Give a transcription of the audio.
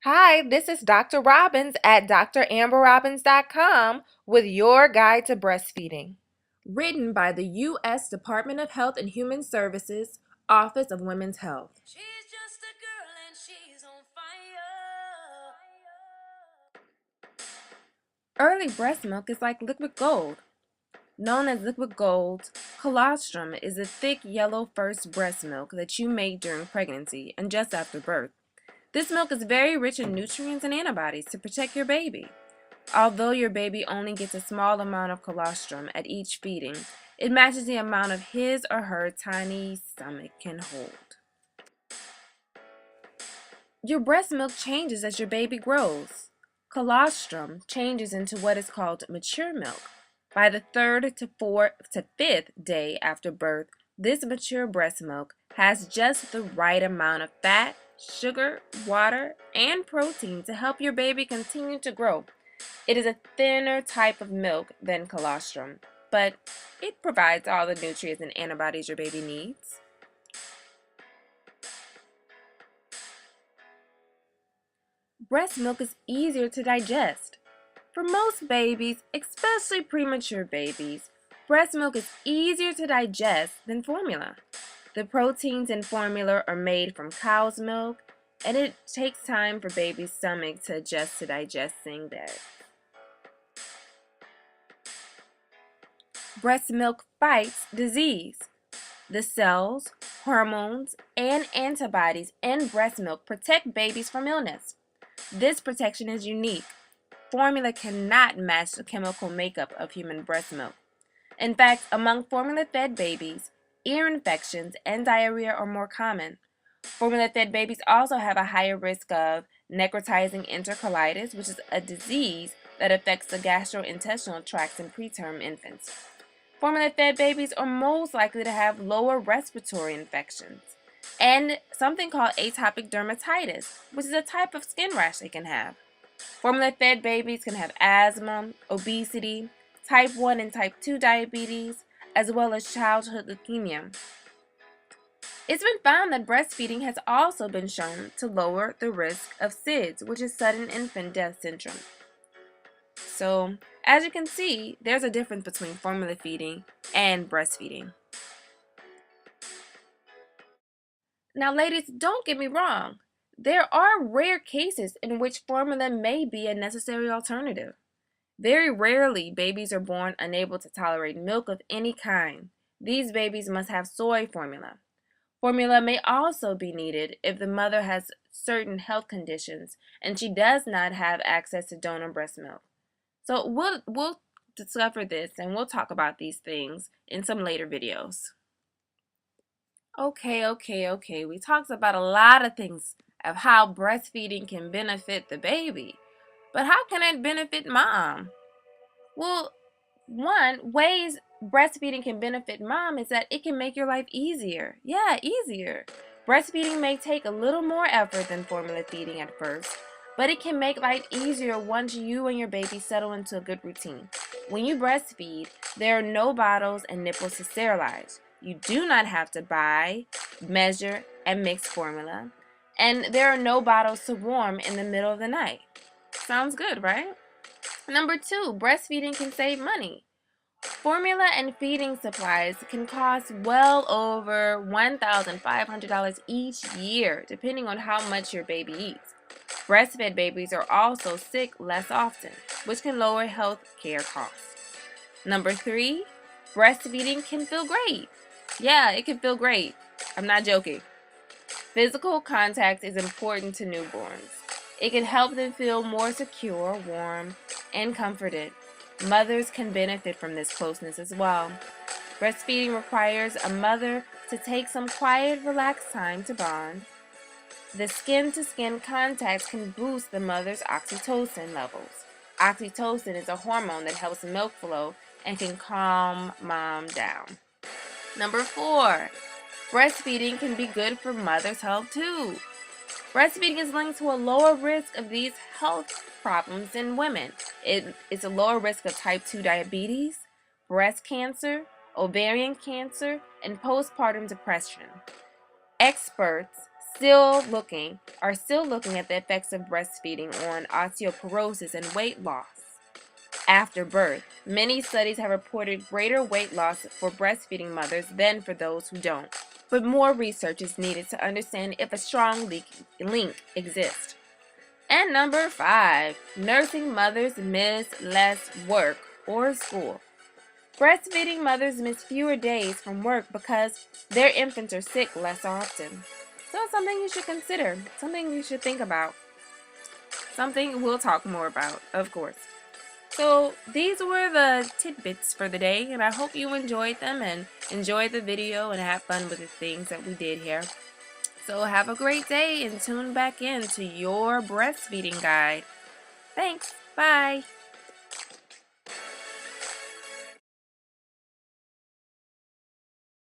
Hi, this is Dr. Robbins at dramberrobbins.com with your guide to breastfeeding. Written by the U.S. Department of Health and Human Services, Office of Women's Health. She's just a girl and she's on fire. Early breast milk is like liquid gold. Known as liquid gold, colostrum is a thick yellow first breast milk that you make during pregnancy and just after birth. This milk is very rich in nutrients and antibodies to protect your baby. Although your baby only gets a small amount of colostrum at each feeding, it matches the amount of his or her tiny stomach can hold. Your breast milk changes as your baby grows. Colostrum changes into what is called mature milk. By the third to fifth day after birth, this mature breast milk has just the right amount of fat, sugar, water, and protein to help your baby continue to grow. It is a thinner type of milk than colostrum, but it provides all the nutrients and antibodies your baby needs. Breast milk is easier to digest. For most babies, especially premature babies, breast milk is easier to digest than formula. The proteins in formula are made from cow's milk, and it takes time for baby's stomach to adjust to digesting that. Breast milk fights disease. The cells, hormones, and antibodies in breast milk protect babies from illness. This protection is unique. Formula cannot match the chemical makeup of human breast milk. In fact, among formula-fed babies, ear infections and diarrhea are more common. Formula-fed babies also have a higher risk of necrotizing enterocolitis, which is a disease that affects the gastrointestinal tracts in preterm infants. Formula-fed babies are most likely to have lower respiratory infections and something called atopic dermatitis, which is a type of skin rash they can have. Formula-fed babies can have asthma, obesity, type 1 and type 2 diabetes, as well as childhood leukemia. It's been found that breastfeeding has also been shown to lower the risk of SIDS, which is sudden infant death syndrome. So, as you can see, there's a difference between formula feeding and breastfeeding. Now, ladies, don't get me wrong. There are rare cases in which formula may be a necessary alternative. Very rarely, babies are born unable to tolerate milk of any kind. These babies must have soy formula. Formula may also be needed if the mother has certain health conditions and she does not have access to donor breast milk. So we'll discover this and we'll talk about these things in some later videos. Okay. We talked about a lot of things of how breastfeeding can benefit the baby. But how can it benefit mom? Well, one ways breastfeeding can benefit mom is that it can make your life easier. Yeah, easier. Breastfeeding may take a little more effort than formula feeding at first, but it can make life easier once you and your baby settle into a good routine. When you breastfeed, there are no bottles and nipples to sterilize. You do not have to buy, measure, and mix formula, and there are no bottles to warm in the middle of the night. Sounds good, right? Number 2, breastfeeding can save money. Formula and feeding supplies can cost well over $1,500 each year, depending on how much your baby eats. Breastfed babies are also sick less often, which can lower health care costs. Number 3, breastfeeding can feel great. Yeah, it can feel great. I'm not joking. Physical contact is important to newborns. It can help them feel more secure, warm, and comforted. Mothers can benefit from this closeness as well. Breastfeeding requires a mother to take some quiet, relaxed time to bond. The skin-to-skin contact can boost the mother's oxytocin levels. Oxytocin is a hormone that helps milk flow and can calm mom down. Number 4, breastfeeding can be good for mother's health too. Breastfeeding is linked to a lower risk of these health problems in women. It's a lower risk of type 2 diabetes, breast cancer, ovarian cancer, and postpartum depression. Experts are still looking at the effects of breastfeeding on osteoporosis and weight loss after birth. Many studies have reported greater weight loss for breastfeeding mothers than for those who don't. But more research is needed to understand if a strong link exists. And number 5, nursing mothers miss less work or school. Breastfeeding mothers miss fewer days from work because their infants are sick less often. So it's something you should consider, something you should think about, something we'll talk more about, of course. So these were the tidbits for the day, and I hope you enjoyed them and enjoyed the video and had fun with the things that we did here. So have a great day and tune back in to your breastfeeding guide. Thanks. Bye.